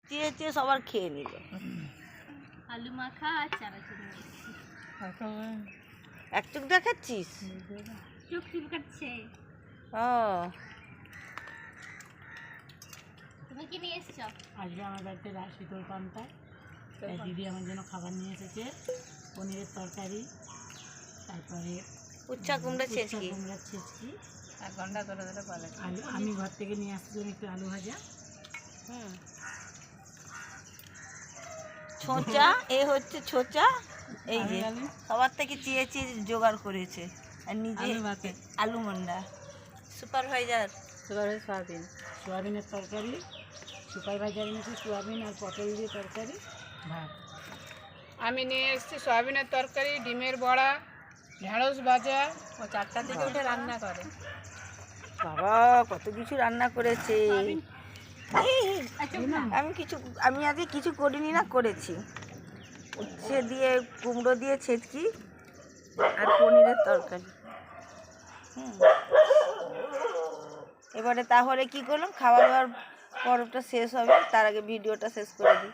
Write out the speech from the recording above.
চেয়ে চেয়ে সবার খেয়ে নিল। আলু মাখা আর চানাচুর এক চোখ দেখাচ্ছিস? চোখ চুলকাচ্ছে। ও তুমি কি নিয়ে এসছো? আজকে আমার বাড়িতে শীতল পান্তা, তাই দিদি আমার জন্য খাবার নিয়ে এসেছে। পনিরের তরকারি, তারপরে উচ্চা কুমড়া ছেঁচকি, কুমড়ার ছেঁচকি, এক ঘন্টা ধরে ধরে পালে। আমি ঘর থেকে নিয়ে আসছিলাম একটু আলু ভাজা। ছোঁচা, এ হচ্ছে ছোঁচা। এই যে সবার থেকে চেয়ে চেয়ে জোগাড় করেছে, আর নিজে আলু মন্ডা। সুপারভাইজার সয়াবিন, সোয়াবিনের তরকারি, সুপারভাইজার এনেছে সোয়াবিন আর পটল দিয়ে তরকারি, ভাত। আমি নিয়ে এসেছি সয়াবিনের তরকারি, ডিমের বড়া, ঢেঁড়স ভাজা। ও 4টা থেকে উঠে রান্না করে। বাবা কত কিছু রান্না করেছে। আমি আজকে কিছু করিনি, না করেছি। উচ্ছে দিয়ে কুমড়ো দিয়ে ছেঁচকি আর পনিরের তরকারি। এবারে তাহলে কি করলাম, খাওয়া দাওয়ার পর্বটা শেষ হবে, তার আগে ভিডিওটা শেষ করে দিই।